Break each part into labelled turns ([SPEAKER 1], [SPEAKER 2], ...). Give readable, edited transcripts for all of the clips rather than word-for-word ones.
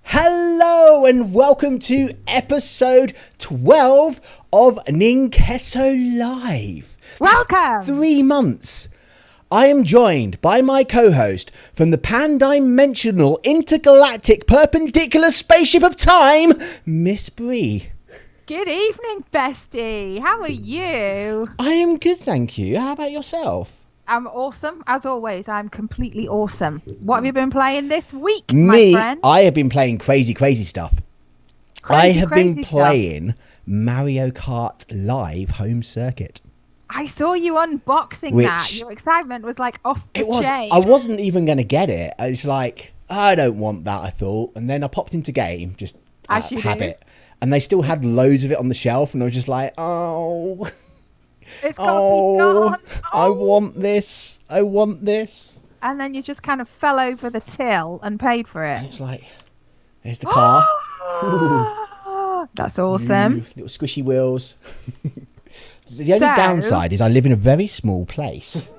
[SPEAKER 1] Hello and welcome to episode 12 of Ninqueso Live.
[SPEAKER 2] Welcome!
[SPEAKER 1] 3 months. I am joined by my co-host from the pan-dimensional intergalactic perpendicular spaceship of time, Miss Bree.
[SPEAKER 2] Good evening, bestie. How are you?
[SPEAKER 1] I am good, thank you. How about yourself?
[SPEAKER 2] I'm awesome. As always, I'm completely awesome. What have you been playing this week, my friend?
[SPEAKER 1] I have been playing crazy stuff. I have been playing Mario Kart Live Home Circuit.
[SPEAKER 2] I saw you unboxing that. Your excitement was like off the chain.
[SPEAKER 1] I wasn't even going to get it. I was like, I don't want that, I thought. And then I popped into game, just habit. And they still had loads of it on the shelf. And I was just like, oh...
[SPEAKER 2] It's got to be gone.
[SPEAKER 1] I want this.
[SPEAKER 2] And then you just kind of fell over the till and paid for it.
[SPEAKER 1] And it's like, there's the car.
[SPEAKER 2] That's awesome.
[SPEAKER 1] Little squishy wheels. The only downside is I live in a very small place.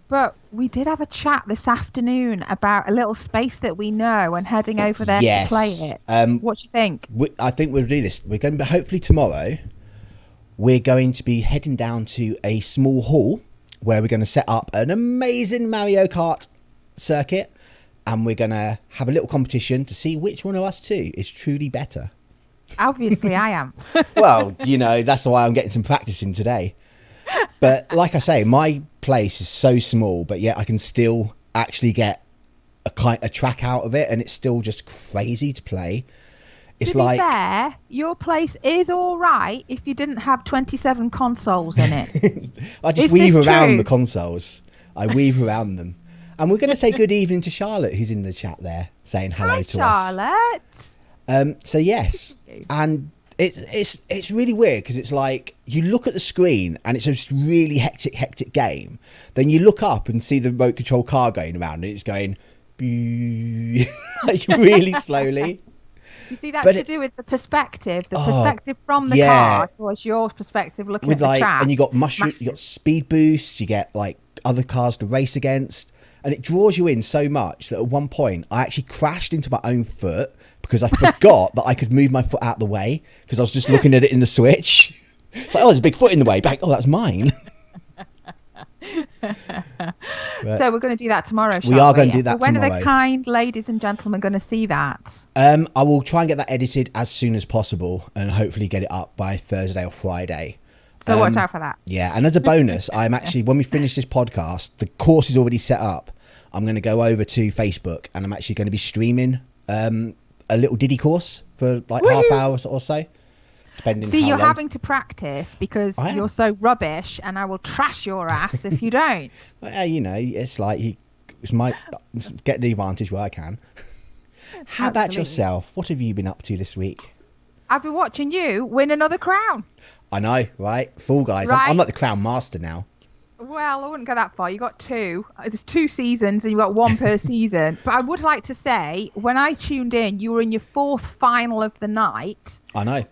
[SPEAKER 2] But we did have a chat this afternoon about a little space that we know and heading over there to play it. What do you think?
[SPEAKER 1] I think we'll do this. We're going to be, hopefully tomorrow, we're going to be heading down to a small hall where we're going to set up an amazing Mario Kart circuit, and we're going to have a little competition to see which one of us two is truly better.
[SPEAKER 2] Obviously, I am.
[SPEAKER 1] Well, you know, that's why I'm getting some practice in today. But like I say, my place is so small, but yet I can still actually get a track out of it, and it's still just crazy to play. It's
[SPEAKER 2] to be fair, your place is all right if you didn't have 27 consoles in it.
[SPEAKER 1] I just weave around the consoles. I weave around them. And we're going to say good evening to Charlotte, who's in the chat there, saying hello to us.
[SPEAKER 2] Charlotte.
[SPEAKER 1] So yes, and it's really weird because it's like you look at the screen and it's a really hectic game. Then you look up and see the remote control car going around and it's going like really slowly.
[SPEAKER 2] You see, that's to do with the perspective from the car towards your perspective looking at the track.
[SPEAKER 1] And you got mushrooms, you got speed boosts, you get like other cars to race against, and it draws you in so much that at one point I actually crashed into my own foot because I forgot that I could move my foot out of the way because I was just looking at it in the Switch. It's like, oh, there's a big foot in the way. Back, oh, that's mine.
[SPEAKER 2] So we're going to do that tomorrow.
[SPEAKER 1] We are going to do that
[SPEAKER 2] tomorrow.
[SPEAKER 1] When
[SPEAKER 2] are the kind ladies and gentlemen going to see that?
[SPEAKER 1] I will try and get that edited as soon as possible and hopefully get it up by Thursday or Friday.
[SPEAKER 2] So watch out for that.
[SPEAKER 1] Yeah, and as a bonus, I'm actually, when we finish this podcast, the course is already set up. I'm going to go over to Facebook and I'm actually going to be streaming a little Diddy course for like half hour or so.
[SPEAKER 2] See, you're having to practice because you're so rubbish, and I will trash your ass if you don't.
[SPEAKER 1] Well, you know, it's like it's get the advantage where I can. How about yourself? What have you been up to this week?
[SPEAKER 2] I've been watching you win another crown.
[SPEAKER 1] I know, right? Fall Guys. Right? I'm like the crown master now.
[SPEAKER 2] Well, I wouldn't go that far. You got 2. There's 2 seasons, and you got 1 per season. But I would like to say, when I tuned in, you were in your 4th final of the night.
[SPEAKER 1] I know.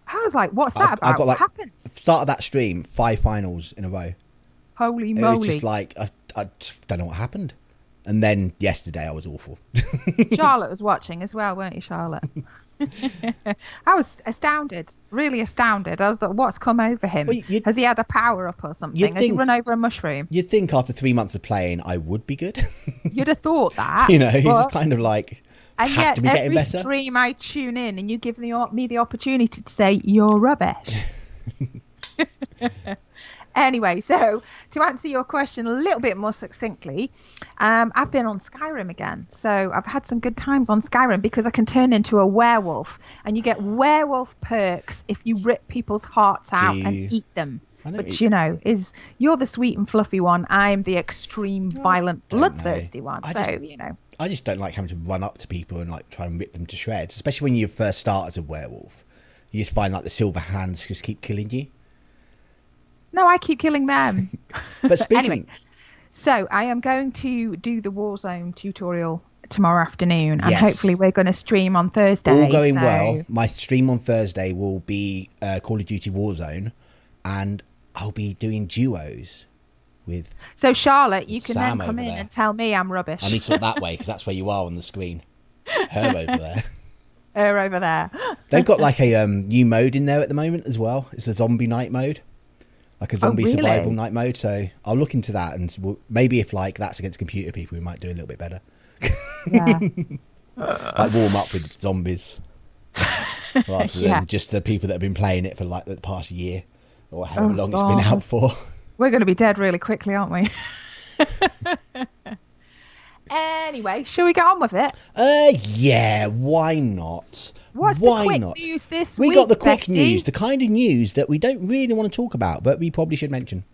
[SPEAKER 2] I was like, what's that about? What happened?
[SPEAKER 1] Start of that stream, 5 finals in a row.
[SPEAKER 2] Holy moly.
[SPEAKER 1] It was just like, I don't know what happened. And then yesterday I was awful.
[SPEAKER 2] Charlotte was watching as well, weren't you, Charlotte? I was astounded, really astounded. I was like, what's come over him? Well, has he had a power up or something? Has he run over a mushroom?
[SPEAKER 1] You'd think after 3 months of playing, I would be good.
[SPEAKER 2] You'd have thought that.
[SPEAKER 1] You know, he's just kind of like...
[SPEAKER 2] And yet, every stream I tune in and you give me the opportunity to say, you're rubbish. Anyway, so to answer your question a little bit more succinctly, I've been on Skyrim again. So I've had some good times on Skyrim because I can turn into a werewolf. And you get werewolf perks if you rip people's hearts out and eat them. Which, you know, you're the sweet and fluffy one. I'm the extreme, violent, bloodthirsty one. You know.
[SPEAKER 1] I just don't like having to run up to people and like try and rip them to shreds, especially when you first start as a werewolf. You just find like the silver hands just keep killing you.
[SPEAKER 2] No, I keep killing them.
[SPEAKER 1] But speaking...
[SPEAKER 2] Anyway, so I am going to do the Warzone tutorial tomorrow afternoon, and hopefully we're going to stream on Thursday.
[SPEAKER 1] All going well. My stream on Thursday will be Call of Duty Warzone, and I'll be doing duos with.
[SPEAKER 2] So Charlotte, you can
[SPEAKER 1] Sam
[SPEAKER 2] then come
[SPEAKER 1] over
[SPEAKER 2] in
[SPEAKER 1] there.
[SPEAKER 2] and tell me I'm rubbish.
[SPEAKER 1] I need to look that way because that's where you are on the screen. Her over there.
[SPEAKER 2] Her over there.
[SPEAKER 1] They've got like a new mode in there at the moment as well. It's a zombie night mode, like a zombie
[SPEAKER 2] really?
[SPEAKER 1] survival night mode. So I'll look into that, and maybe if like that's against computer people, we might do a little bit better.
[SPEAKER 2] Yeah.
[SPEAKER 1] Like warm up with zombies rather than just the people that have been playing it for like the past year or however long it's been out for.
[SPEAKER 2] We're going to be dead really quickly, aren't we? Anyway, shall we get on with it?
[SPEAKER 1] Yeah, why not?
[SPEAKER 2] What's
[SPEAKER 1] why
[SPEAKER 2] the quick
[SPEAKER 1] not?
[SPEAKER 2] news this week,
[SPEAKER 1] We got the quick
[SPEAKER 2] Bestie?
[SPEAKER 1] news, the kind of news that we don't really want to talk about, but we probably should mention.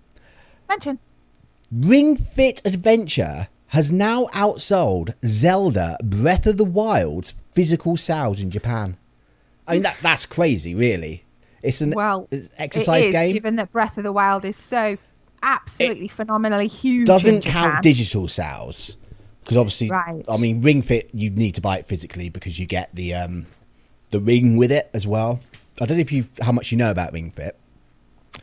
[SPEAKER 1] Ring Fit Adventure has now outsold Zelda Breath of the Wild's physical sales in Japan. I mean, that's crazy, really. It's an exercise game.
[SPEAKER 2] Given that Breath of the Wild is so absolutely phenomenally huge.
[SPEAKER 1] Doesn't count digital sales. Because obviously,
[SPEAKER 2] right.
[SPEAKER 1] I mean, Ring Fit, you need to buy it physically because you get the ring with it as well. I don't know how much you know about Ring Fit.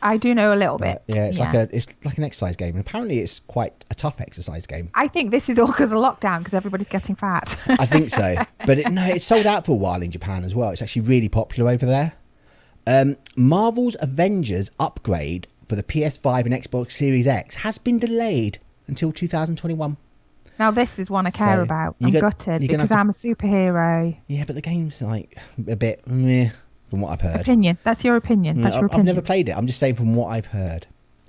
[SPEAKER 2] I do know a little bit.
[SPEAKER 1] Yeah, it's like an exercise game, and apparently it's quite a tough exercise game.
[SPEAKER 2] I think this is all because of lockdown, because everybody's getting fat.
[SPEAKER 1] I think so, but it's sold out for a while in Japan as well. It's actually really popular over there. Marvel's Avengers upgrade for the PS5 and Xbox Series X has been delayed until 2021.
[SPEAKER 2] Now this is one I care about. I'm gutted because I'm a superhero.
[SPEAKER 1] Yeah, but the game's like a bit meh. From what I've heard.
[SPEAKER 2] Opinion. That's your opinion. That's your opinion.
[SPEAKER 1] I've never played it. I'm just saying from what I've heard.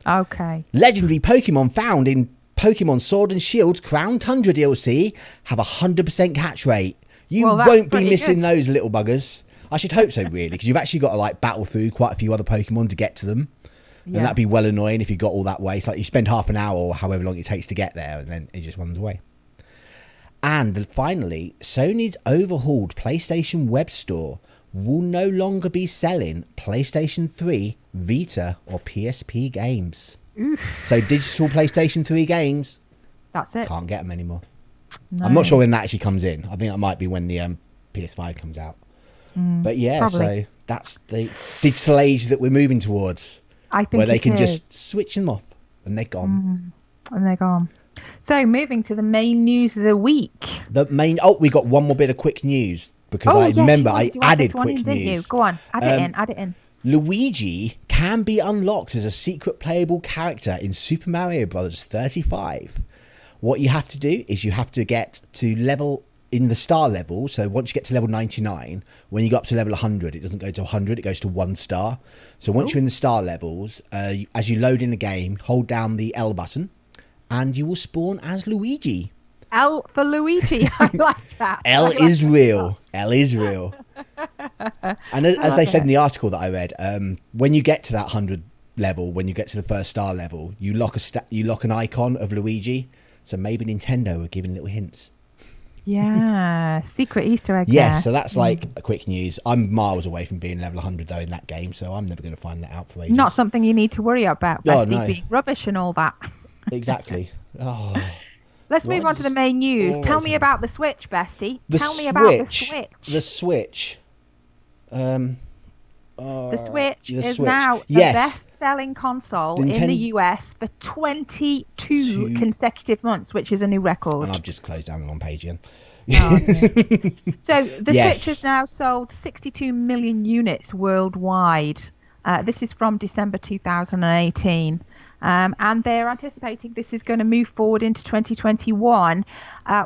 [SPEAKER 2] Okay.
[SPEAKER 1] Legendary Pokemon found in Pokemon Sword and Shield Crown Tundra DLC have a 100% catch rate. You won't be missing those little buggers. I should hope so, really, because you've actually got to like battle through quite a few other Pokemon to get to them. Yeah. And that'd be well annoying if you got all that way. It's like you spend half an hour or however long it takes to get there, and then it just runs away. And finally, Sony's overhauled PlayStation Web Store will no longer be selling PlayStation 3, Vita or PSP games. Oof. So digital PlayStation 3 games,
[SPEAKER 2] that's it.
[SPEAKER 1] Can't get them anymore.
[SPEAKER 2] No.
[SPEAKER 1] I'm not sure when that actually comes in. I think that might be when the PS5 comes out. But yeah, probably. So that's the digital age that we're moving towards.
[SPEAKER 2] I think
[SPEAKER 1] where they can just switch them off and they're gone.
[SPEAKER 2] And they're gone. So moving to the main news of the week.
[SPEAKER 1] We got one more bit of quick news. Because I remember I added quick news.
[SPEAKER 2] Go on, add it in.
[SPEAKER 1] Luigi can be unlocked as a secret playable character in Super Mario Bros. 35. What you have to do is you have to get to level in the star level. So once you get to level 99, when you go up to level 100, it doesn't go to 100, it goes to 1 star. So once you're in the star levels, as you load in the game, hold down the L button and you will spawn as Luigi.
[SPEAKER 2] L for Luigi. I like that.
[SPEAKER 1] L is real. L is real. And as they said in the article that I read, when you get to that 100 level, when you get to the first star level, you lock an icon of Luigi. So maybe Nintendo are giving little hints.
[SPEAKER 2] Yeah, secret Easter egg.
[SPEAKER 1] Yes, so that's like a quick news. I'm miles away from being level 100 though in that game, so I'm never going to find that out for ages.
[SPEAKER 2] Not something you need to worry about, Bestie, being rubbish and all that.
[SPEAKER 1] Exactly. Oh.
[SPEAKER 2] Let's move on to the main news. Tell me about the Switch, Bestie. Tell me about the Switch.
[SPEAKER 1] The Switch.
[SPEAKER 2] The Switch is now the best-selling console in the US for 22 consecutive months, which is a new record.
[SPEAKER 1] And I've just closed down the wrong page again.
[SPEAKER 2] So the Switch has now sold 62 million units worldwide. This is from December 2018. And they're anticipating this is going to move forward into 2021.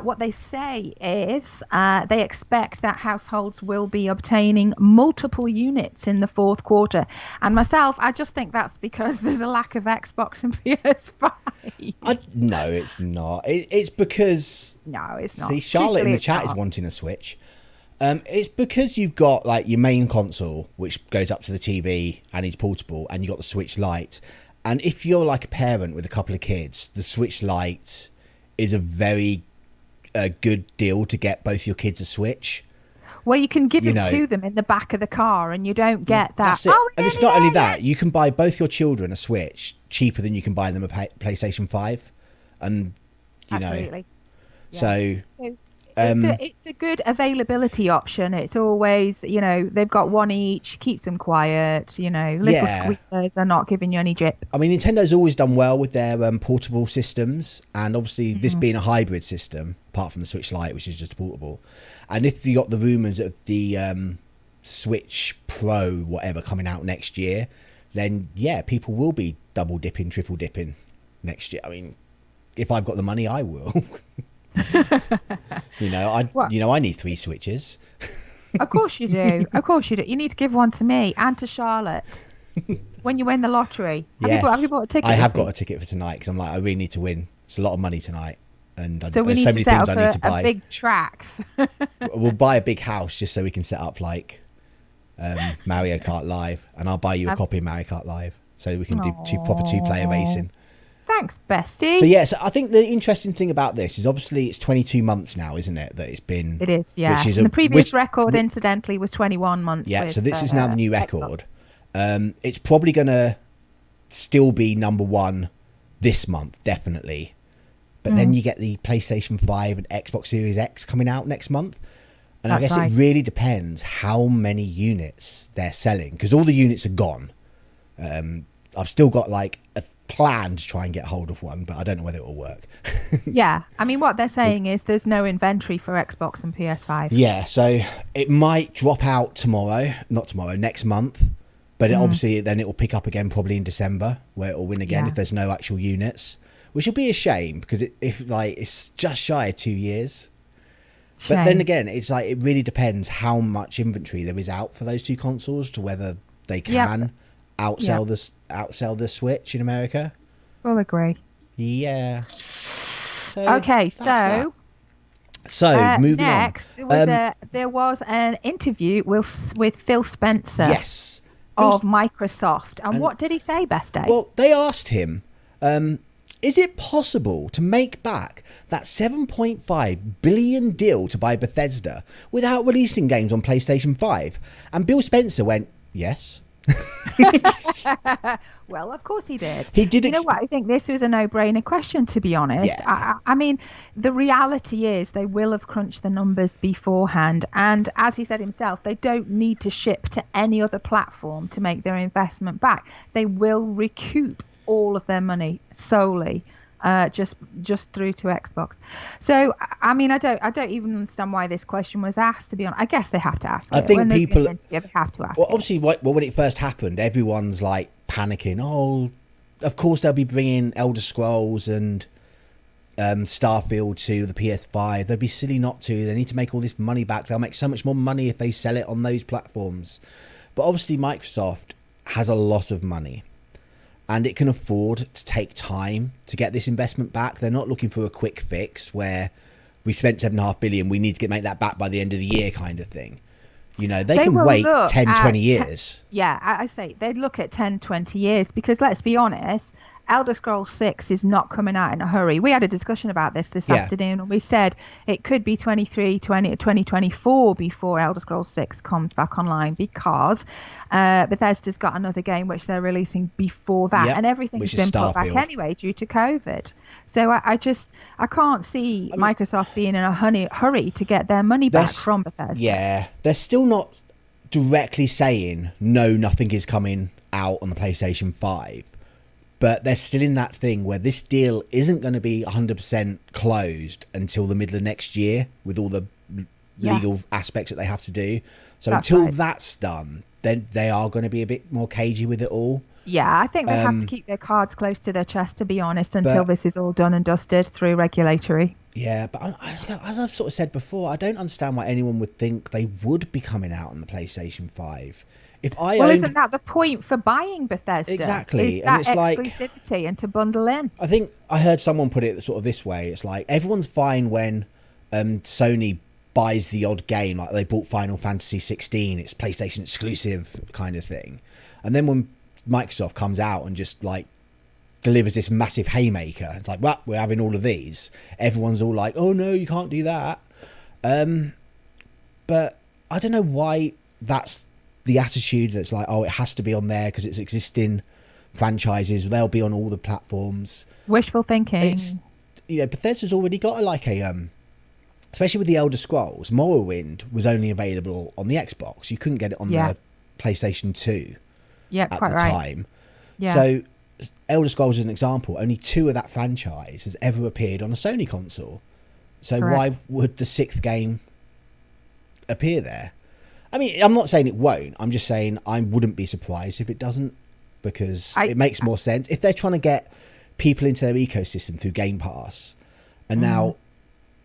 [SPEAKER 2] What they say is they expect that households will be obtaining multiple units in the fourth quarter. And myself, I just think that's because there's a lack of Xbox and PS5.
[SPEAKER 1] No, it's not. It's because...
[SPEAKER 2] No, it's not.
[SPEAKER 1] See, Charlotte in the chat is wanting a Switch. It's because you've got like your main console, which goes up to the TV and is portable, and you've got the Switch Lite. And if you're like a parent with a couple of kids, the Switch Lite is a very good deal to get both your kids a Switch.
[SPEAKER 2] Well, you can give it to them in the back of the car and you don't get that.
[SPEAKER 1] That's it. And it's not only that. You can buy both your children a Switch cheaper than you can buy them a PlayStation 5. And, you know.
[SPEAKER 2] Absolutely.
[SPEAKER 1] So
[SPEAKER 2] It's a good availability option. It's always, they've got one each, keeps them quiet, little squeakers are not giving you any jip.
[SPEAKER 1] I mean, Nintendo's always done well with their portable systems, and obviously this being a hybrid system, apart from the Switch Lite, which is just portable. And if you got the rumours of the Switch Pro, whatever, coming out next year, then yeah, people will be double dipping, triple dipping next year. I mean, if I've got the money, I will. I need 3 Switches.
[SPEAKER 2] Of course you do. Of course you do. You need to give one to me and to Charlotte when you win the lottery. Have you bought a ticket?
[SPEAKER 1] I have got a ticket for tonight because I'm like, I really need to win. It's a lot of money tonight, and
[SPEAKER 2] so
[SPEAKER 1] there's so many things I need to buy.
[SPEAKER 2] A big track.
[SPEAKER 1] We'll buy a big house just so we can set up like Mario Kart Live, and I'll buy you a copy of Mario Kart Live so we can do proper 2-player racing.
[SPEAKER 2] Thanks, bestie.
[SPEAKER 1] So yeah, so I think the interesting thing about this is obviously it's 22 months now, isn't it? That it's been.
[SPEAKER 2] It is, yeah. The previous record, incidentally, was 21 months.
[SPEAKER 1] Yeah, so this is now the new record. It's probably going to still be number 1 this month, definitely. But then you get the PlayStation 5 and Xbox Series X coming out next month. And I guess it really depends how many units they're selling, because all the units are gone. I've still got like a plan to try and get hold of one, but I don't know whether it will work.
[SPEAKER 2] Yeah, I mean, what they're saying is there's no inventory for Xbox and PS5.
[SPEAKER 1] Yeah, so it might drop out next month, but obviously then it will pick up again probably in December, where it will win again if there's no actual units, which will be a shame because it's just shy of 2 years. Shame. But then again, it's like it really depends how much inventory there is out for those 2 consoles to whether they can outsell the Switch in America.
[SPEAKER 2] We'll agree.
[SPEAKER 1] Yeah.
[SPEAKER 2] So
[SPEAKER 1] moving
[SPEAKER 2] next, on. There was an interview with Phil Spencer.
[SPEAKER 1] Yes.
[SPEAKER 2] Of Microsoft. And what did he say, Best Day?
[SPEAKER 1] Well, they asked him, is it possible to make back that $7.5 billion deal to buy Bethesda without releasing games on PlayStation 5? And Bill Spencer went, yes.
[SPEAKER 2] Well, of course he did.
[SPEAKER 1] He did.
[SPEAKER 2] You know what? I think this was a no-brainer question, to be honest. Yeah. I mean, the reality is they will have crunched the numbers beforehand, and as he said himself, they don't need to ship to any other platform to make their investment back. They will recoup all of their money solely just through to Xbox. So I mean, I don't even understand why this question was asked, to be honest. I guess they have to ask it.
[SPEAKER 1] I think people
[SPEAKER 2] they have to ask.
[SPEAKER 1] Well, obviously, when it first happened, everyone's like panicking. Oh, of course they'll be bringing Elder Scrolls and Starfield to the PS5. They'd be silly not to. They need to make all this money back. They'll make so much more money if they sell it on those platforms. But obviously, Microsoft has a lot of money, and it can afford to take time to get this investment back. They're not looking for a quick fix where we spent $7.5 billion, we need to make that back by the end of the year kind of thing. They can wait 10, 20 years.
[SPEAKER 2] I say they'd look at 10, 20 years because let's be honest, Elder Scrolls 6 is not coming out in a hurry. We had a discussion about this afternoon, and we said it could be 2024 before Elder Scrolls 6 comes back online because Bethesda's got another game which they're releasing before that, and everything's been put back anyway due to COVID. So I can't see Microsoft being in a hurry to get their money back from Bethesda.
[SPEAKER 1] Yeah, they're still not directly saying no, nothing is coming out on the PlayStation 5. But they're still in that thing where this deal isn't going to be 100% closed until the middle of next year with all the legal aspects that they have to do. So that's done, then they are going to be a bit more cagey with it all. Yeah,
[SPEAKER 2] I think they have to keep their cards close to their chest, to be honest, until this is all done and dusted through regulatory.
[SPEAKER 1] Yeah, but as I've sort of said before, I don't understand why anyone would think they would be coming out on the PlayStation 5.
[SPEAKER 2] Isn't that the point for buying Bethesda?
[SPEAKER 1] Exactly.
[SPEAKER 2] And it's exclusivity and to bundle in.
[SPEAKER 1] I think I heard someone put it sort of this way. It's like everyone's fine when Sony buys the odd game, like they bought Final Fantasy 16, it's PlayStation exclusive kind of thing. And then when Microsoft comes out and just like delivers this massive haymaker, it's like, well, we're having all of these. Everyone's all like, oh no, you can't do that. But I don't know why that's the attitude that's like, oh, it has to be on there because it's existing franchises. They'll be on all the platforms.
[SPEAKER 2] Wishful thinking.
[SPEAKER 1] Bethesda's already got a especially with the Elder Scrolls, Morrowind was only available on the Xbox. You couldn't get it on the PlayStation 2
[SPEAKER 2] Yeah,
[SPEAKER 1] at
[SPEAKER 2] quite
[SPEAKER 1] the
[SPEAKER 2] right.
[SPEAKER 1] time.
[SPEAKER 2] Yeah.
[SPEAKER 1] So Elder Scrolls is an example. Only 2 of that franchise has ever appeared on a Sony console. So
[SPEAKER 2] Correct.
[SPEAKER 1] why would the 6th game appear there? I mean, I'm not saying it won't. I'm just saying I wouldn't be surprised if it doesn't, because it makes more sense. If they're trying to get people into their ecosystem through Game Pass, and now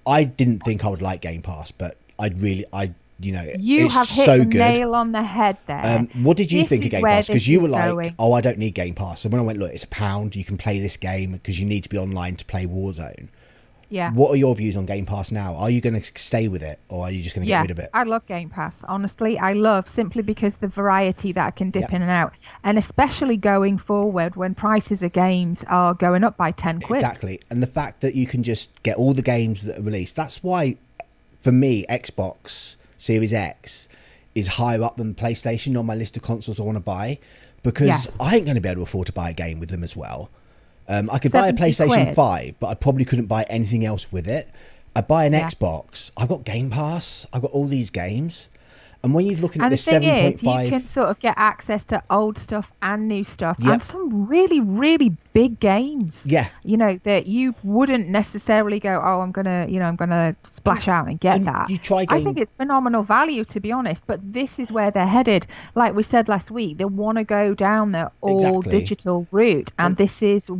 [SPEAKER 1] I didn't think I would like Game Pass, but you
[SPEAKER 2] have
[SPEAKER 1] it's
[SPEAKER 2] hit
[SPEAKER 1] so
[SPEAKER 2] the
[SPEAKER 1] good.
[SPEAKER 2] nail on the head there.
[SPEAKER 1] What did you
[SPEAKER 2] This
[SPEAKER 1] think of
[SPEAKER 2] is
[SPEAKER 1] Game
[SPEAKER 2] where
[SPEAKER 1] Pass? Because
[SPEAKER 2] this
[SPEAKER 1] you were
[SPEAKER 2] is
[SPEAKER 1] like,
[SPEAKER 2] going.
[SPEAKER 1] oh, I don't need Game Pass. And when I went, look, it's £1. You can play this game because you need to be online to play Warzone.
[SPEAKER 2] Yeah.
[SPEAKER 1] What are your views on Game Pass now? Are you going to stay with it, or are you just going to get rid of it?
[SPEAKER 2] I love Game Pass. Honestly, I love simply because the variety that I can dip in and out, and especially going forward when prices of games are going up by 10 quid.
[SPEAKER 1] Exactly. And the fact that you can just get all the games that are released. That's why, for me, Xbox Series X is higher up than PlayStation on my list of consoles I want to buy, because I ain't going to be able to afford to buy a game with them as well. I could buy a PlayStation 5, but I probably couldn't buy anything else with it. I buy an Xbox. I've got Game Pass. I've got all these games. And when you're looking at this 7.5...
[SPEAKER 2] you can sort of get access to old stuff and new stuff, and some really, really big games.
[SPEAKER 1] Yeah.
[SPEAKER 2] You know, that you wouldn't necessarily go, oh, I'm gonna splash out and get that. I think it's phenomenal value, to be honest. But this is where they're headed. Like we said last week, they want to go down the all digital route, and this is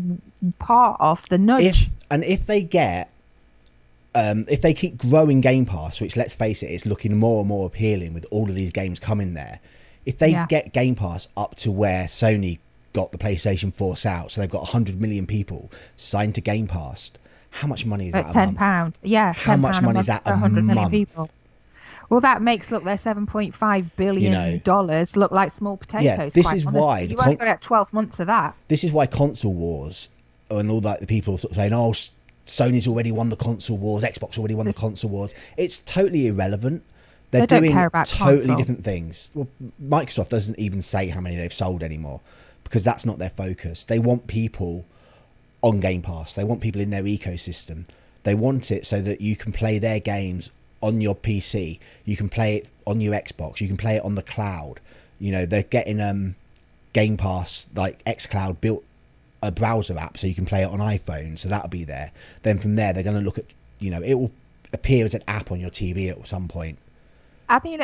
[SPEAKER 2] part of the nudge.
[SPEAKER 1] If they get... if they keep growing Game Pass, which, let's face it, is looking more and more appealing with all of these games coming there. If they get Game Pass up to where Sony got the PlayStation 4 out, so they've got 100 million people signed to Game Pass, how much money is that a month?
[SPEAKER 2] £10. Yeah.
[SPEAKER 1] How much money is that a
[SPEAKER 2] 100 million
[SPEAKER 1] month?
[SPEAKER 2] people. Well, that makes their $7.5 billion look like small potatoes.
[SPEAKER 1] Yeah, this is why
[SPEAKER 2] you only got 12 months of that.
[SPEAKER 1] This is why console wars and all that, the people sort of saying, oh, Sony's already won the console wars, Xbox already won the console wars. It's totally irrelevant. They're doing totally different things. Well, Microsoft doesn't even say how many they've sold anymore, because that's not their focus. They want people on Game Pass. They want people in their ecosystem. They want it so that you can play their games on your PC. You can play it on your Xbox. You can play it on the cloud. You know, they're getting Game Pass, like xCloud, built a browser app so you can play it on iPhone, so that'll be there. Then from there they're going to look at, it will appear as an app on your TV at some point.
[SPEAKER 2] I mean,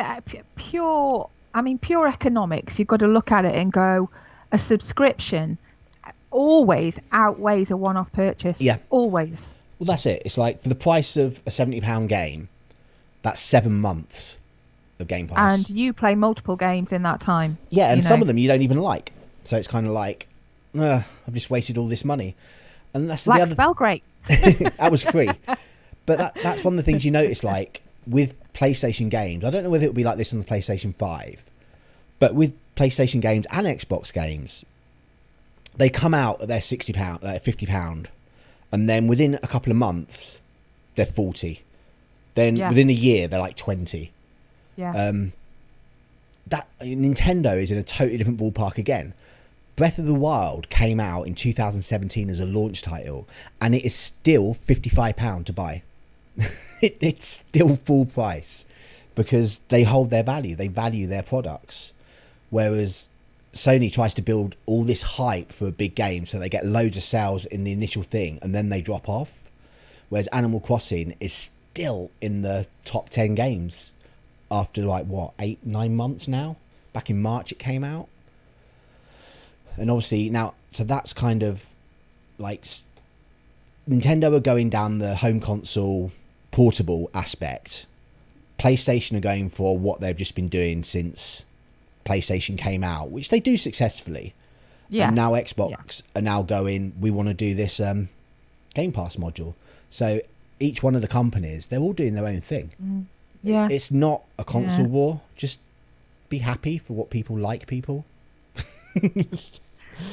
[SPEAKER 2] pure economics, you've got to look at it and go, a subscription always outweighs a one-off purchase.
[SPEAKER 1] Yeah,
[SPEAKER 2] always.
[SPEAKER 1] Well, that's it. It's like, for the price of a £70 game, that's 7 months of Game Pass,
[SPEAKER 2] and you play multiple games in that time.
[SPEAKER 1] Yeah, and some of them you don't even like, so it's kind of like, I've just wasted all this money. And that's
[SPEAKER 2] like
[SPEAKER 1] the other
[SPEAKER 2] Spellgreat.
[SPEAKER 1] That was free. But that's one of the things you notice, like with PlayStation games. I don't know whether it'll be like this on the PlayStation 5, but with PlayStation games and Xbox games, they come out at their £60, like £50, and then within a couple of months they're 40. Then within a year they're like 20.
[SPEAKER 2] Yeah.
[SPEAKER 1] That Nintendo is in a totally different ballpark again. Breath of the Wild came out in 2017 as a launch title, and it is still £55 to buy. It's still full price, because they hold their value. They value their products. Whereas Sony tries to build all this hype for a big game, so they get loads of sales in the initial thing, and then they drop off. Whereas Animal Crossing is still in the top 10 games after 8-9 months now. Back in March it came out. And obviously now, so that's kind of like Nintendo are going down the home console portable aspect. PlayStation are going for what they've just been doing since PlayStation came out, which they do successfully. Yeah. And now Xbox are now going, we want to do this Game Pass module. So each one of the companies, they're all doing their own thing.
[SPEAKER 2] Yeah.
[SPEAKER 1] It's not a console war. Just be happy for what people like, people.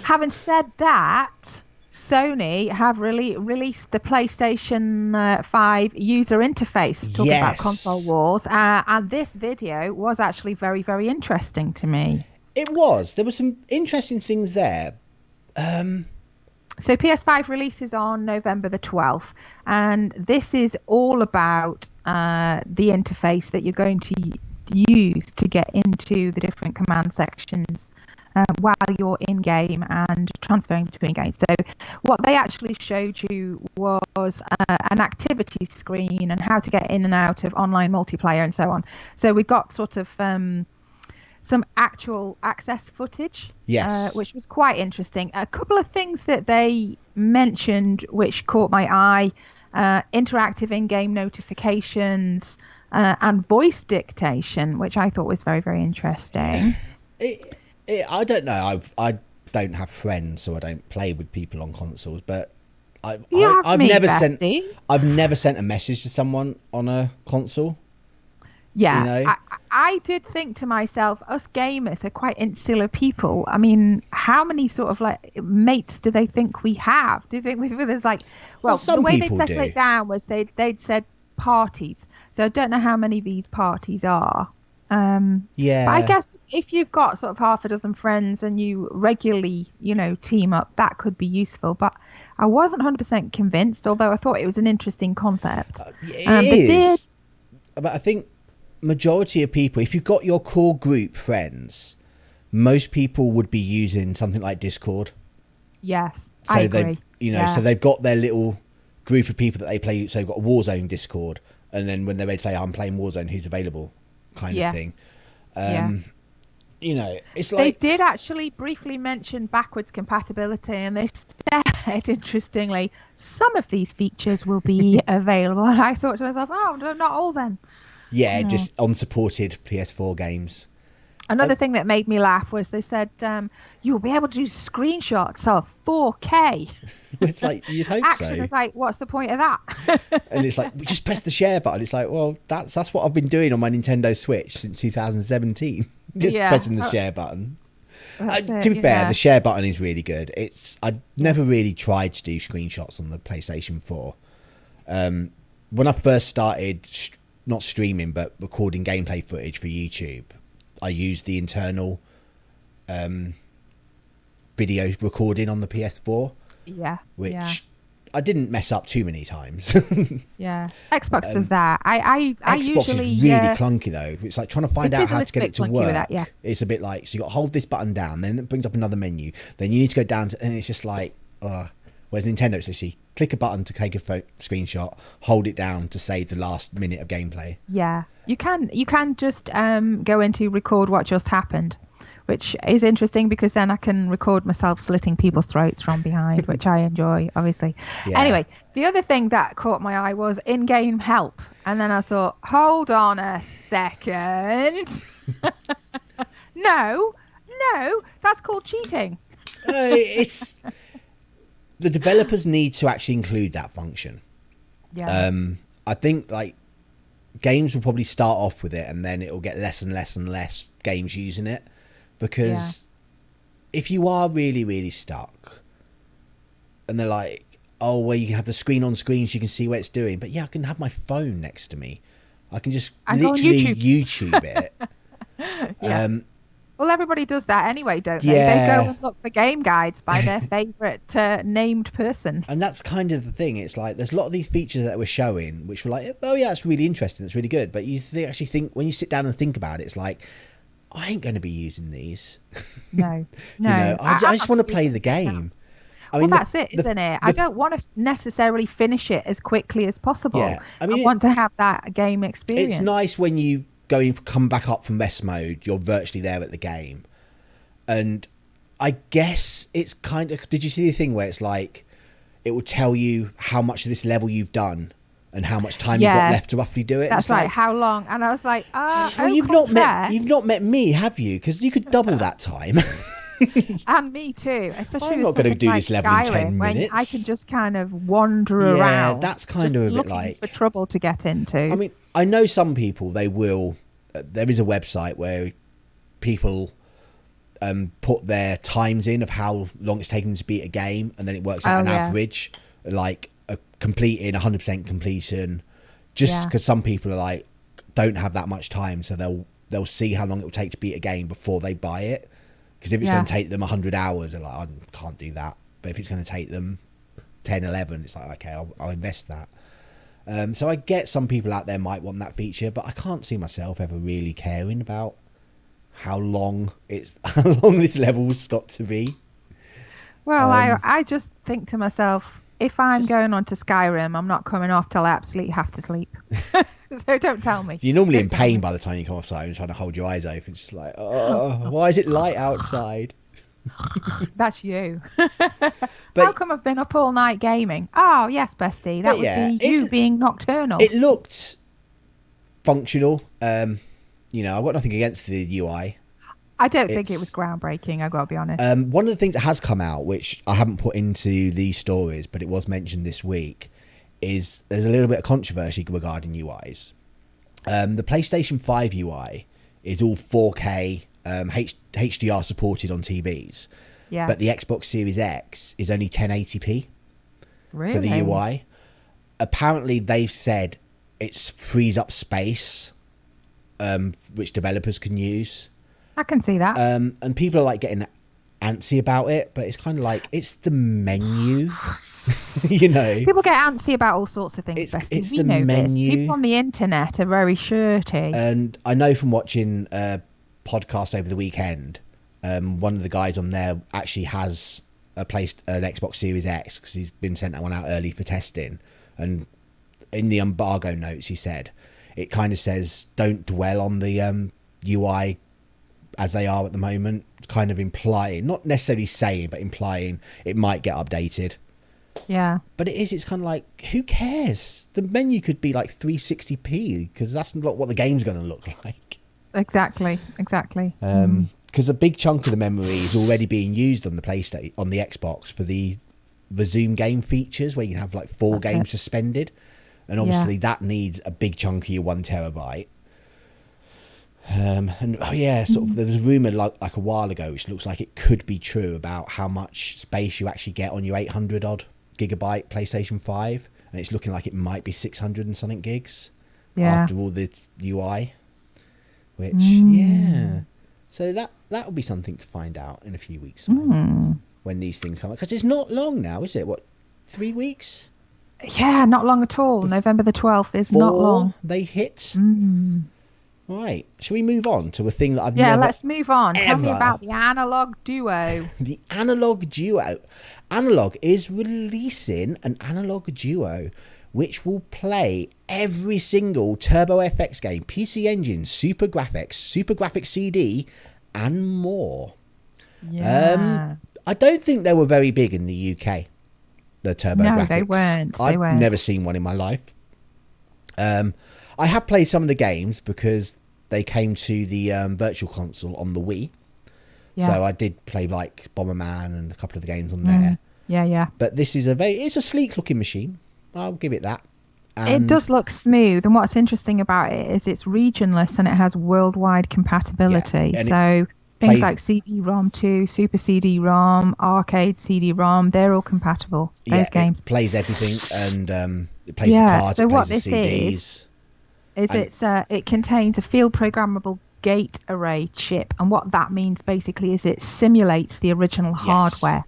[SPEAKER 2] Having said that, Sony have really released the PlayStation 5 user interface talking about console wars, and this video was actually very, very interesting to me.
[SPEAKER 1] It was. There were some interesting things there.
[SPEAKER 2] So PS5 releases on November the 12th, and this is all about the interface that you're going to use to get into the different command sections while you're in game and transferring between games. So what they actually showed you was an activity screen and how to get in and out of online multiplayer and so on. So we got sort of some actual access footage,
[SPEAKER 1] Yes.
[SPEAKER 2] which was quite interesting. A couple of things that they mentioned which caught my eye: interactive in-game notifications and voice dictation, which I thought was very, very interesting.
[SPEAKER 1] I don't know. I don't have friends, so I don't play with people on consoles. But I've never sent a message to someone on a console.
[SPEAKER 2] Yeah,
[SPEAKER 1] you know?
[SPEAKER 2] I did think to myself, us gamers are quite insular people. I mean, how many sort of like mates do they think we have? Do you think there's like, well,
[SPEAKER 1] some
[SPEAKER 2] the way they
[SPEAKER 1] people
[SPEAKER 2] settled it down was they'd said parties. So I don't know how many of these parties are.
[SPEAKER 1] Yeah.
[SPEAKER 2] But I guess if you've got sort of half a dozen friends and you regularly, team up, that could be useful. But I wasn't 100% convinced, although I thought it was an interesting concept.
[SPEAKER 1] It is. But I think majority of people, if you've got your core group friends, most people would be using something like Discord.
[SPEAKER 2] Yes,
[SPEAKER 1] so
[SPEAKER 2] I agree.
[SPEAKER 1] So they've got their little group of people that they play. So they've got a Warzone Discord, and then when they're ready to play, I'm playing Warzone, who's available, kind of thing. It's like
[SPEAKER 2] they did actually briefly mention backwards compatibility, and they said, interestingly, some of these features will be available. And I thought to myself, oh, not all then.
[SPEAKER 1] Yeah, just unsupported PS4 games.
[SPEAKER 2] Another thing that made me laugh was they said you'll be able to do screenshots of 4K.
[SPEAKER 1] It's like, you'd hope so.
[SPEAKER 2] Action is like, what's the point of that?
[SPEAKER 1] And it's like, we just press the share button. It's like, well, that's what I've been doing on my Nintendo Switch since 2017. Just pressing the share button. To be fair, the share button is really good. I never really tried to do screenshots on the PlayStation 4. When I first started, not streaming, but recording gameplay footage for YouTube, I used the internal video recording on the PS4.
[SPEAKER 2] Yeah.
[SPEAKER 1] Which I didn't mess up too many times.
[SPEAKER 2] Yeah. Xbox does that. I
[SPEAKER 1] Xbox
[SPEAKER 2] usually
[SPEAKER 1] is really clunky though. It's like trying to find out how to get it to work.
[SPEAKER 2] That, yeah.
[SPEAKER 1] It's a bit like, so you got to hold this button down, then it brings up another menu, then you need to go down to, and it's just like, whereas Nintendo, it's actually click a button to take a screenshot, hold it down to save the last minute of gameplay.
[SPEAKER 2] Yeah, you can just go into record what just happened, which is interesting because then I can record myself slitting people's throats from behind, which I enjoy, obviously. Yeah. Anyway, the other thing that caught my eye was in-game help, and then I thought, hold on a second. No, that's called cheating.
[SPEAKER 1] It's the developers need to actually include that function.
[SPEAKER 2] Yeah.
[SPEAKER 1] I think like games will probably start off with it, and then it will get less and less and less games using it, because if you are really, really stuck, and they're like, oh, well, you can have the screen on screen so you can see what it's doing, but I can have my phone next to me. I can just literally YouTube it.
[SPEAKER 2] Yeah. Well, everybody does that anyway, don't they? They go and look for game guides by their favourite named person.
[SPEAKER 1] And that's kind of the thing. It's like there's a lot of these features that we're showing, which were like, oh yeah, it's really interesting, it's really good. But you actually think, when you sit down and think about it, it's like, I ain't going to be using these.
[SPEAKER 2] No.
[SPEAKER 1] I just want to play the game. I mean,
[SPEAKER 2] that's it, isn't it? I don't want to necessarily finish it as quickly as possible. Yeah. I want to have that game experience.
[SPEAKER 1] It's nice when you come back up from rest mode, you're virtually there at the game. And I guess it's kind of, did you see the thing where it's like, it will tell you how much of this level you've done and how much time you've got left to roughly do it?
[SPEAKER 2] That's right, how long? And I was like,
[SPEAKER 1] well, you've not met me, have you? Because you could double that time.
[SPEAKER 2] And me too, especially
[SPEAKER 1] I'm not going to do this level in 10 minutes.
[SPEAKER 2] I can just kind of wander around.
[SPEAKER 1] That's kind of a bit like
[SPEAKER 2] for trouble to get into.
[SPEAKER 1] I mean, I know some people, they will. There is a website where people put their times in of how long it's taken to beat a game, and then it works out an average, like a completing 100% completion. Just because some people are like, don't have that much time, so they'll see how long it will take to beat a game before they buy it. Because if it's going to take them 100 hours, they're like, I can't do that. But if it's going to take them 10, 11, it's like, okay, I'll invest that. So I get some people out there might want that feature, but I can't see myself ever really caring about how long this level's got to be.
[SPEAKER 2] Well, I just think to myself, if I'm going on to Skyrim, I'm not coming off till I absolutely have to sleep. So don't tell me.
[SPEAKER 1] So you're normally in pain by the time you come off Skyrim, trying to hold your eyes open. It's just like, oh, why is it light outside?
[SPEAKER 2] That's you.
[SPEAKER 1] But
[SPEAKER 2] how come I've been up all night gaming? Oh, yes, bestie. That would be you being nocturnal.
[SPEAKER 1] It looked functional. I've got nothing against the UI.
[SPEAKER 2] I don't think it was groundbreaking, I've got to be honest.
[SPEAKER 1] One of the things that has come out, which I haven't put into these stories, but it was mentioned this week, is there's a little bit of controversy regarding UIs. The PlayStation 5 UI is all 4K, HDR supported on TVs.
[SPEAKER 2] Yeah.
[SPEAKER 1] But the Xbox Series X is only 1080p
[SPEAKER 2] really?
[SPEAKER 1] For the UI. Apparently, they've said it frees up space, which developers can use.
[SPEAKER 2] I can see that.
[SPEAKER 1] And people are like getting antsy about it, but it's kind of like, it's the menu.
[SPEAKER 2] People get antsy about all sorts of things.
[SPEAKER 1] It's the menu.
[SPEAKER 2] This. People on the internet are very shirty.
[SPEAKER 1] And I know from watching a podcast over the weekend, one of the guys on there actually has an Xbox Series X because he's been sent that one out early for testing. And in the embargo notes, he said it kind of says don't dwell on the UI as they are at the moment, kind of implying, not necessarily saying, but implying it might get updated.
[SPEAKER 2] Yeah.
[SPEAKER 1] But it's kind of like, who cares? The menu could be like 360p because that's not what the game's going to look like.
[SPEAKER 2] Exactly.
[SPEAKER 1] Because a big chunk of the memory is already being used on the PlayStation, on the Xbox for the resume game features where you can have like four games suspended. And obviously that needs a big chunk of your 1 terabyte. Sort of there was a rumor like a while ago which looks like it could be true about how much space you actually get on your 800 odd gigabyte PlayStation 5, and it's looking like it might be 600 and something gigs after all the UI, which so that will be something to find out in a few weeks time when these things come out, because it's not long now, is it? What, 3 weeks?
[SPEAKER 2] Yeah, not long at all. November the 12th is not long.
[SPEAKER 1] They hit. Right, shall we move on to a thing that I've
[SPEAKER 2] let's move on. Tell me about the Analogue Duo.
[SPEAKER 1] The Analogue Duo. Analogue is releasing an Analogue Duo which will play every single TurboGrafx game, PC Engine, TurboGrafx, TurboGrafx CD, and more.
[SPEAKER 2] Yeah.
[SPEAKER 1] I don't think they were very big in the UK, the TurboGrafx.
[SPEAKER 2] No, they weren't.
[SPEAKER 1] I've never seen one in my life. I have played some of the games because they came to the Virtual Console on the Wii. Yeah. So I did play like Bomberman and a couple of the games on there.
[SPEAKER 2] Yeah.
[SPEAKER 1] But this is it's a sleek looking machine. I'll give it that.
[SPEAKER 2] It does look smooth, and what's interesting about it is it's regionless and it has worldwide compatibility.
[SPEAKER 1] Yeah,
[SPEAKER 2] so things like CD-ROM 2, Super CD-ROM, Arcade CD-ROM, they're all compatible. Those games.
[SPEAKER 1] It plays everything, and it plays the cards,
[SPEAKER 2] so
[SPEAKER 1] it
[SPEAKER 2] what
[SPEAKER 1] plays the
[SPEAKER 2] this
[SPEAKER 1] CDs.
[SPEAKER 2] It contains a field programmable gate array chip, and what that means basically is it simulates the original hardware.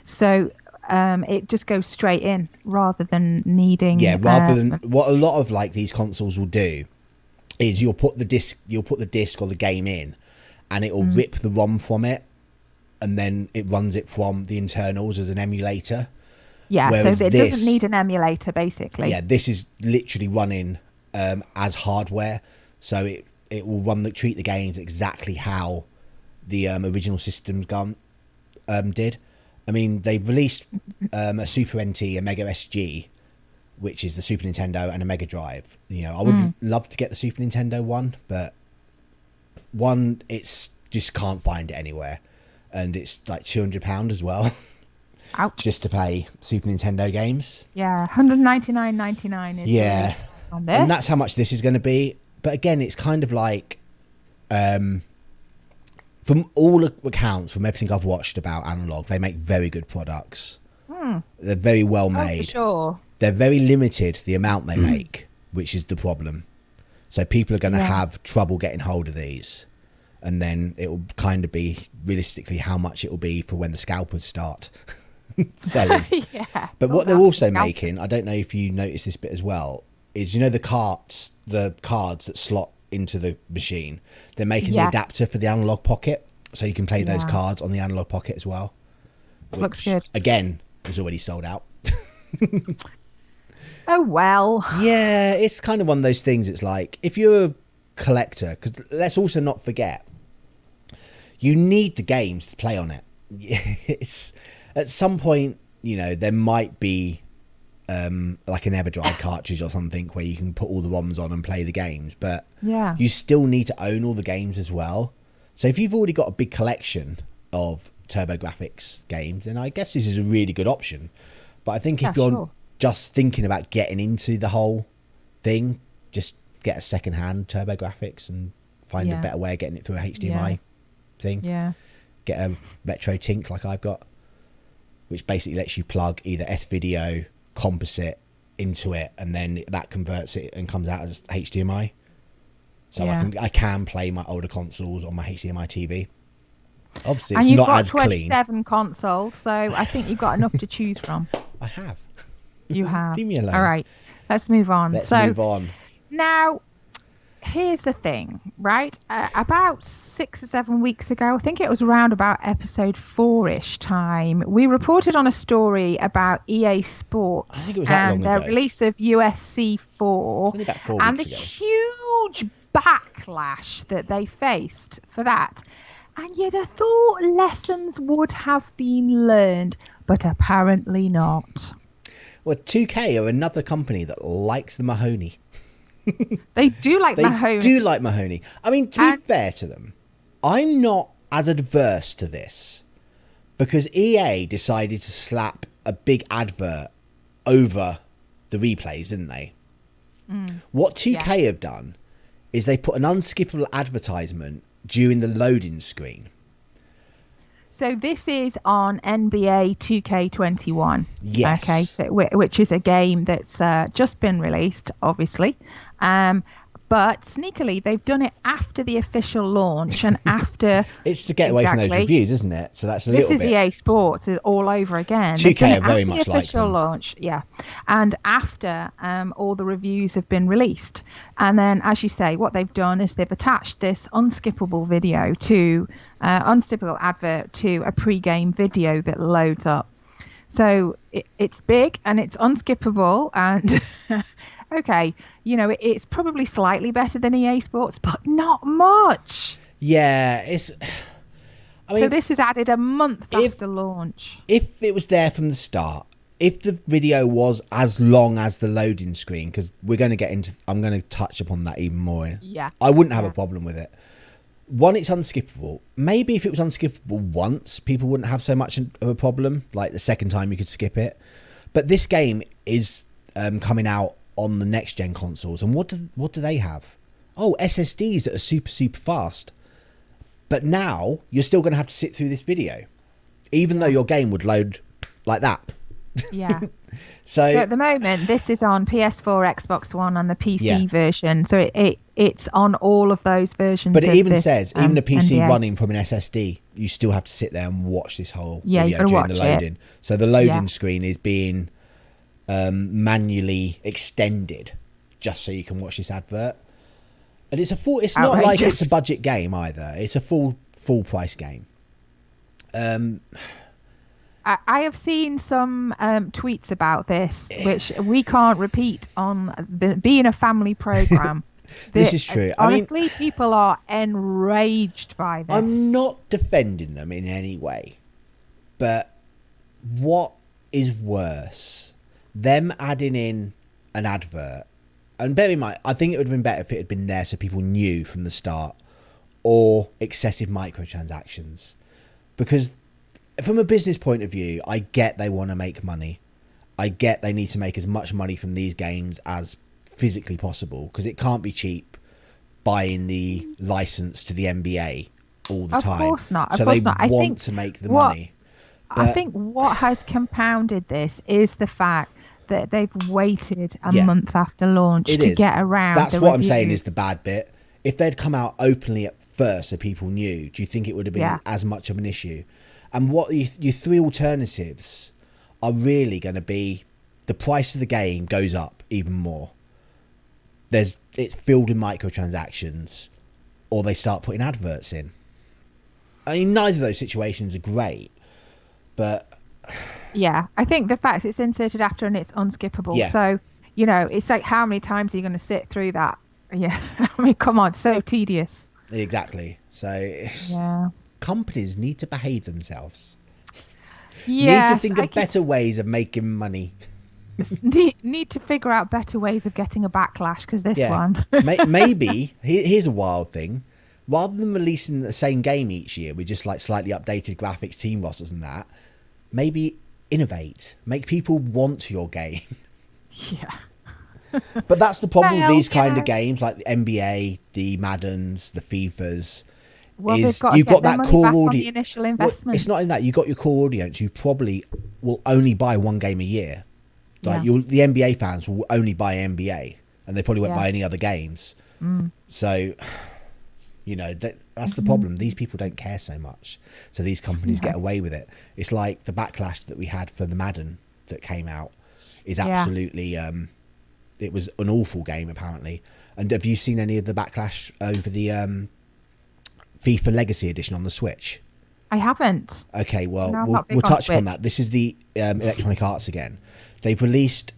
[SPEAKER 2] So it just goes straight in rather than needing
[SPEAKER 1] rather than what a lot of like these consoles will do is you'll put the disc or the game in and it will rip the ROM from it and then it runs it from the internals as an emulator.
[SPEAKER 2] Whereas so it doesn't need an emulator basically.
[SPEAKER 1] This is literally running as hardware, so it will treat the games exactly how the original systems did. I mean, they've released a Super NT, a Mega SG, which is the Super Nintendo, and a Mega Drive. I would love to get the Super Nintendo one, but it's just can't find it anywhere, and it's like £200 as well.
[SPEAKER 2] Ouch.
[SPEAKER 1] Just to play Super Nintendo games.
[SPEAKER 2] Yeah, $199.99 is on this.
[SPEAKER 1] And that's how much this is going to be. But again, it's kind of like, from all accounts, from everything I've watched about Analogue, they make very good products. They're very well made.
[SPEAKER 2] For sure.
[SPEAKER 1] They're very limited, the amount they make, which is the problem. So people are going to have trouble getting hold of these. And then it will kind of be realistically how much it will be for when the scalpers start. selling.
[SPEAKER 2] Yeah.
[SPEAKER 1] But
[SPEAKER 2] all
[SPEAKER 1] what they're
[SPEAKER 2] that
[SPEAKER 1] also
[SPEAKER 2] scalping.
[SPEAKER 1] making, I don't know if you noticed this bit as well, is the cards that slot into the machine. They're making the
[SPEAKER 2] Yes.
[SPEAKER 1] adapter for the analog pocket, so you can play those
[SPEAKER 2] Yeah.
[SPEAKER 1] cards on the analog pocket as well.
[SPEAKER 2] Looks
[SPEAKER 1] Which,
[SPEAKER 2] good.
[SPEAKER 1] again, is already sold out.
[SPEAKER 2] Oh well.
[SPEAKER 1] Yeah, it's kind of one of those things. It's like, if you're a collector, because let's also not forget, you need the games to play on it. It's at some point, there might be like an EverDrive cartridge or something where you can put all the ROMs on and play the games, but
[SPEAKER 2] Yeah.
[SPEAKER 1] you still need to own all the games as well. So if you've already got a big collection of TurboGrafx games, then I guess this is a really good option. But I think if you're just thinking about getting into the whole thing, just get a second-hand TurboGrafx and find a better way of getting it through a HDMI thing.
[SPEAKER 2] Yeah.
[SPEAKER 1] Get a retro tink like I've got, which basically lets you plug either S-Video, composite into it, and then that converts it and comes out as HDMI. So I can play my older consoles on my HDMI TV. Obviously, it's not as clean.
[SPEAKER 2] And you've got 27 consoles, so I think you've got enough to choose from.
[SPEAKER 1] I have.
[SPEAKER 2] You have.
[SPEAKER 1] Leave me alone.
[SPEAKER 2] All right, let's move on.
[SPEAKER 1] Let's move on.
[SPEAKER 2] Now, here's the thing, right? About 6 or 7 weeks ago, I think it was around about episode 4-ish time, we reported on a story about EA Sports
[SPEAKER 1] I think it was that
[SPEAKER 2] and
[SPEAKER 1] long
[SPEAKER 2] their
[SPEAKER 1] ago.
[SPEAKER 2] release of UFC 4
[SPEAKER 1] It's only about 4
[SPEAKER 2] and the
[SPEAKER 1] weeks ago.
[SPEAKER 2] huge backlash that they faced for that. And you'd have thought lessons would have been learned, but apparently not.
[SPEAKER 1] Well, 2K are another company that likes the Mahoney.
[SPEAKER 2] They do like
[SPEAKER 1] They
[SPEAKER 2] Mahoney.
[SPEAKER 1] do like Mahoney. I mean, to be fair to them, I'm not as adverse to this because EA decided to slap a big advert over the replays, didn't they? What 2K have done is they put an unskippable advertisement during the loading screen.
[SPEAKER 2] So this is on NBA 2K21.
[SPEAKER 1] Yes.
[SPEAKER 2] Okay, which is a game that's just been released, obviously. But sneakily, they've done it after the official launch and after...
[SPEAKER 1] It's to get away from those reviews, isn't it? So that's a little bit...
[SPEAKER 2] This is EA Sports is all over again.
[SPEAKER 1] 2K are very much like them.
[SPEAKER 2] Launch, yeah. And after all the reviews have been released. And then, as you say, what they've done is they've attached this unskippable video to... unskippable advert to a pre-game video that loads up. So it's big and it's unskippable and... Okay, it's probably slightly better than EA Sports, but not much.
[SPEAKER 1] Yeah, I mean,
[SPEAKER 2] so this is added a month after launch.
[SPEAKER 1] If it was there from the start, if the video was as long as the loading screen, because I'm going to touch upon that even more.
[SPEAKER 2] Yeah.
[SPEAKER 1] I wouldn't have a problem with it. One, it's unskippable. Maybe if it was unskippable once, people wouldn't have so much of a problem. Like the second time you could skip it. But this game is coming out on the next gen consoles, and what do they have? Oh, SSDs that are super fast. But now you're still going to have to sit through this video, even though your game would load like that.
[SPEAKER 2] Yeah.
[SPEAKER 1] So
[SPEAKER 2] at the moment, this is on PS4, Xbox One, and the PC version. So it's on all of those versions.
[SPEAKER 1] But it even
[SPEAKER 2] this,
[SPEAKER 1] says even a PC
[SPEAKER 2] NBA.
[SPEAKER 1] running from an SSD, you still have to sit there and watch this whole
[SPEAKER 2] you
[SPEAKER 1] video
[SPEAKER 2] gotta
[SPEAKER 1] during
[SPEAKER 2] watch
[SPEAKER 1] the loading.
[SPEAKER 2] it.
[SPEAKER 1] So the loading screen is being manually extended just so you can watch this advert. And it's not like it's a budget game either. It's a full price game.
[SPEAKER 2] I have seen some tweets about this, which we can't repeat on being a family program.
[SPEAKER 1] This is true.
[SPEAKER 2] Honestly, people are enraged by this.
[SPEAKER 1] I'm not defending them in any way, but what is worse, them adding in an advert? And bear in mind, I think it would have been better if it had been there so people knew from the start, or excessive microtransactions. Because from a business point of view, I get they want to make money. I get they need to make as much money from these games as physically possible, because it can't be cheap buying the license to the NBA all the time.
[SPEAKER 2] Of course not.
[SPEAKER 1] So they want to make the money.
[SPEAKER 2] I think what has compounded this is the fact that they've waited a month after launch to get around.
[SPEAKER 1] That's
[SPEAKER 2] the
[SPEAKER 1] what
[SPEAKER 2] reviews.
[SPEAKER 1] I'm saying is the bad bit. If they'd come out openly at first so people knew, do you think it would have been as much of an issue? And what your three alternatives are really going to be the price of the game goes up even more. It's filled with microtransactions, or they start putting adverts in. I mean, neither of those situations are great, but
[SPEAKER 2] Yeah, I think the fact it's inserted after and it's unskippable.
[SPEAKER 1] Yeah.
[SPEAKER 2] So, it's like, how many times are you going to sit through that? Yeah, I mean, come on, so tedious.
[SPEAKER 1] exactly. So
[SPEAKER 2] Yeah.
[SPEAKER 1] companies need to behave themselves.
[SPEAKER 2] Yes,
[SPEAKER 1] Need to think of better ways of making money.
[SPEAKER 2] need to figure out better ways of getting a backlash, because this one.
[SPEAKER 1] Maybe here's a wild thing. Rather than releasing the same game each year with just like slightly updated graphics, team rosters and that, maybe innovate, make people want your game.
[SPEAKER 2] Yeah.
[SPEAKER 1] But that's the problem with these kind
[SPEAKER 2] yeah.
[SPEAKER 1] of games, like the NBA, the Maddens, the FIFAs.
[SPEAKER 2] Well,
[SPEAKER 1] is
[SPEAKER 2] they've got to
[SPEAKER 1] you've
[SPEAKER 2] get
[SPEAKER 1] got
[SPEAKER 2] their
[SPEAKER 1] that
[SPEAKER 2] money
[SPEAKER 1] core
[SPEAKER 2] back on the
[SPEAKER 1] audience.
[SPEAKER 2] initial
[SPEAKER 1] Well,
[SPEAKER 2] investment.
[SPEAKER 1] it's not in that. You've got your core audience who probably will only buy one game a year. Like the NBA fans will only buy NBA, and they probably won't buy any other games. So, that's the problem. These people don't care so much, so these companies get away with it. It's like the backlash that we had for the Madden that came out is absolutely. It was an awful game apparently. And have you seen any of the backlash over the FIFA Legacy edition on the Switch?
[SPEAKER 2] I haven't.
[SPEAKER 1] Okay, well,
[SPEAKER 2] No,
[SPEAKER 1] we'll touch upon that. This is the Electronic Arts again. They've released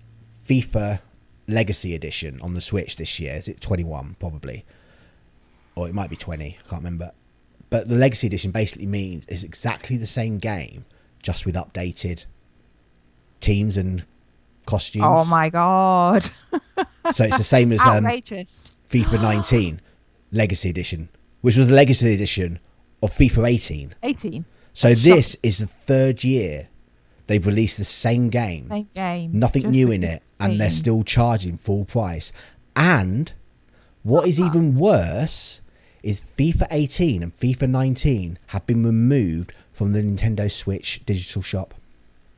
[SPEAKER 1] FIFA Legacy edition on the Switch this year. Is it 21 probably, or it might be 20? I can't remember. But the Legacy edition basically means it's exactly the same game, just with updated teams and costumes.
[SPEAKER 2] Oh my god!
[SPEAKER 1] So it's the same as
[SPEAKER 2] outrageous.
[SPEAKER 1] FIFA 19 Legacy edition, which was the Legacy edition of FIFA 18.
[SPEAKER 2] 18.
[SPEAKER 1] So this is the third year they've released the same game.
[SPEAKER 2] Same game.
[SPEAKER 1] Nothing
[SPEAKER 2] Just
[SPEAKER 1] new in it, and they're still charging full price. And what is even worse is FIFA 18 and FIFA 19 have been removed from the Nintendo Switch digital shop.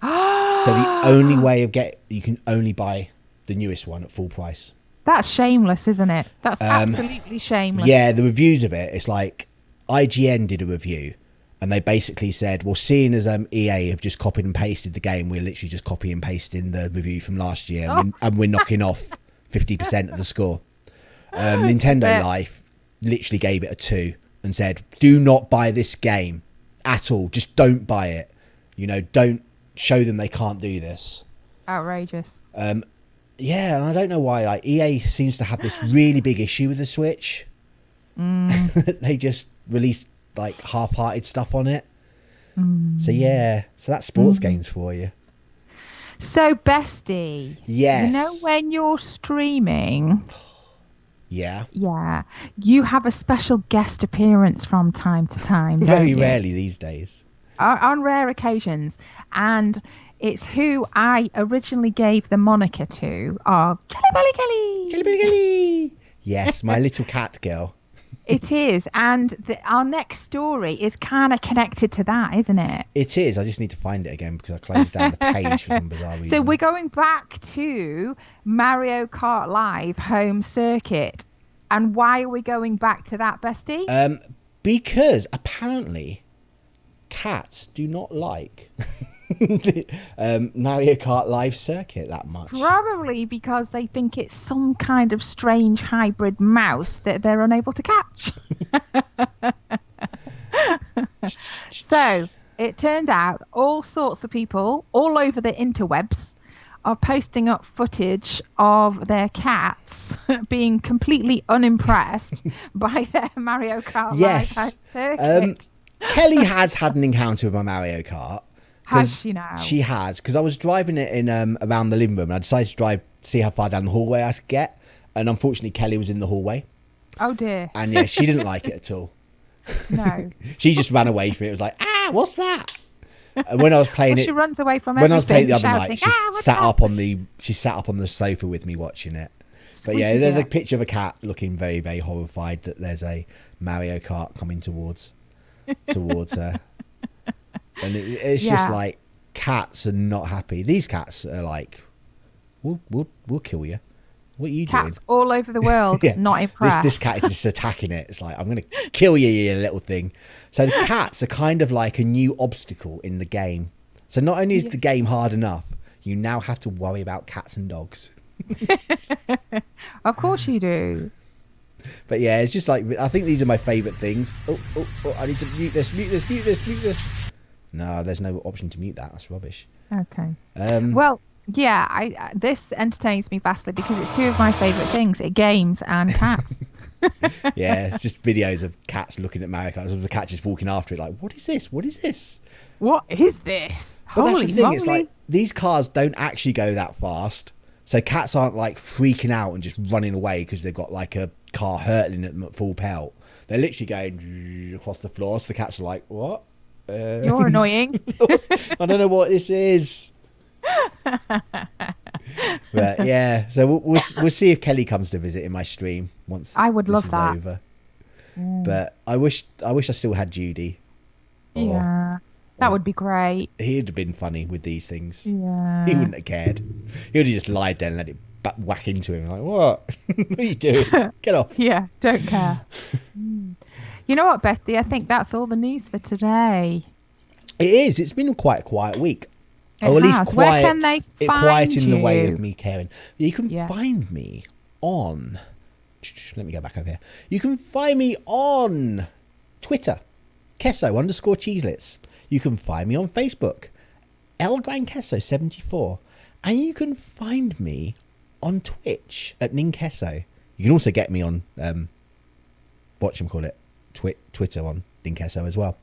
[SPEAKER 1] So the only way you can only buy the newest one at full price.
[SPEAKER 2] That's shameless, isn't it? That's absolutely shameless.
[SPEAKER 1] Yeah, the reviews of it, it's like IGN did a review, and they basically said, well, seeing as EA have just copied and pasted the game, we're literally just copy and pasting the review from last year, and we're knocking off 50% of the score. Nintendo Life literally gave it a 2 and said, do not buy this game at all. Just don't buy it. Don't show them they can't do this.
[SPEAKER 2] Outrageous.
[SPEAKER 1] Yeah, and I don't know why. Like EA seems to have this really big issue with the Switch. They just released like half-hearted stuff on it. So that's sports games for you.
[SPEAKER 2] So bestie,
[SPEAKER 1] yes,
[SPEAKER 2] when you're streaming,
[SPEAKER 1] yeah,
[SPEAKER 2] you have a special guest appearance from time to time.
[SPEAKER 1] Very rarely these days.
[SPEAKER 2] On rare occasions, and it's who I originally gave the moniker to of Jelly Belly Kelly.
[SPEAKER 1] Jelly Belly Kelly. Yes, my little cat girl.
[SPEAKER 2] It is, and our next story is kind of connected to that, isn't it?
[SPEAKER 1] It is. I just need to find it again because I closed down the page for some bizarre reason.
[SPEAKER 2] So we're going back to Mario Kart Live home circuit. And why are we going back to that, bestie?
[SPEAKER 1] Because apparently cats do not like Mario Kart Live circuit that much.
[SPEAKER 2] Probably because they think it's some kind of strange hybrid mouse that they're unable to catch. So it turns out all sorts of people all over the interwebs are posting up footage of their cats being completely unimpressed by their Mario Kart Live home circuit.
[SPEAKER 1] Kelly has had an encounter with my Mario Kart.
[SPEAKER 2] Has she now?
[SPEAKER 1] She has, because I was driving it in around the living room, and I decided to drive, see how far down the hallway I could get, and unfortunately Kelly was in the hallway.
[SPEAKER 2] Oh dear.
[SPEAKER 1] And yeah, she didn't like it at all.
[SPEAKER 2] No.
[SPEAKER 1] She just ran away from it. It was like, what's that? And when I was playing
[SPEAKER 2] she runs away from
[SPEAKER 1] when I was playing
[SPEAKER 2] everything,
[SPEAKER 1] it the other
[SPEAKER 2] shouting,
[SPEAKER 1] night, she sat up on the sofa with me watching it. But yeah, there's a picture of a cat looking very, very horrified that there's a Mario Kart coming towards her. And it's just like, cats are not happy. These cats are like, we'll kill you. What are you doing?
[SPEAKER 2] Cats all over the world, not impressed.
[SPEAKER 1] This cat is just attacking it. It's like, I'm going to kill you, you little thing. So the cats are kind of like a new obstacle in the game. So not only is the game hard enough, you now have to worry about cats and dogs.
[SPEAKER 2] Of course you do.
[SPEAKER 1] But yeah, it's just like, I think these are my favourite things. Oh, I need to mute this. No, there's no option to mute that. That's rubbish.
[SPEAKER 2] Okay. Well, yeah, this entertains me vastly because it's two of my favourite things: games and cats.
[SPEAKER 1] Yeah, it's just videos of cats looking at Mario Kart. There's the cat just walking after it, like, what is this? What is this?
[SPEAKER 2] What is this?
[SPEAKER 1] But that's
[SPEAKER 2] Holy
[SPEAKER 1] the thing.
[SPEAKER 2] moly.
[SPEAKER 1] It's like these cars don't actually go that fast, so cats aren't like freaking out and just running away because they've got like a car hurtling at them at full pelt. They're literally going across the floor. So the cats are like, what?
[SPEAKER 2] You're annoying.
[SPEAKER 1] I don't know what this is. But yeah, so we'll see if Kelly comes to visit in my stream once.
[SPEAKER 2] I would
[SPEAKER 1] this
[SPEAKER 2] love
[SPEAKER 1] is
[SPEAKER 2] that.
[SPEAKER 1] Over. But I wish I still had Judy.
[SPEAKER 2] Yeah, that would be great.
[SPEAKER 1] He'd have been funny with these things.
[SPEAKER 2] Yeah,
[SPEAKER 1] He wouldn't have cared. He would have just lied there and let it whack into him. Like, what? What are you doing? Get off.
[SPEAKER 2] Yeah, don't care. You know what, Bestie? I think that's all the news for today.
[SPEAKER 1] It is. It's been quite a quiet week.
[SPEAKER 2] It
[SPEAKER 1] or at least
[SPEAKER 2] has.
[SPEAKER 1] quiet.
[SPEAKER 2] Where can they find
[SPEAKER 1] quiet in the way
[SPEAKER 2] you?
[SPEAKER 1] of me caring. You can find me on. Let me go back over here. You can find me on Twitter, Kesso_Cheeselets. You can find me on Facebook, ElGranKesso74. And you can find me on Twitch at Ninqueso. You can also get me on Twitter on Ninqueso as well.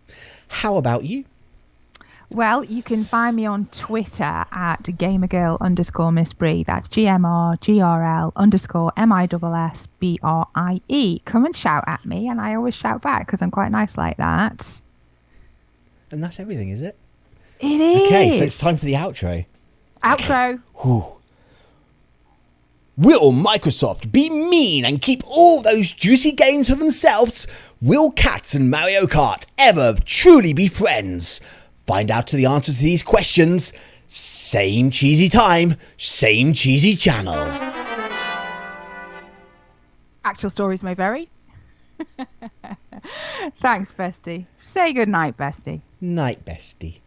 [SPEAKER 1] How about you?
[SPEAKER 2] Well, you can find me on Twitter at gamergirl_Miss Bree. That's GMRGRL_MISSBRIE. Come and shout at me, and I always shout back because I'm quite nice like that.
[SPEAKER 1] And that's everything, is it?
[SPEAKER 2] It is.
[SPEAKER 1] Okay, so it's time for the outro.
[SPEAKER 2] Outro.
[SPEAKER 1] Okay. Will Microsoft be mean and keep all those juicy games for themselves? Will cats and Mario Kart ever truly be friends? Find out the answers to these questions. Same cheesy time, same cheesy channel.
[SPEAKER 2] Actual stories may vary. Thanks, Bestie. Say good night, Bestie.
[SPEAKER 1] Night, bestie.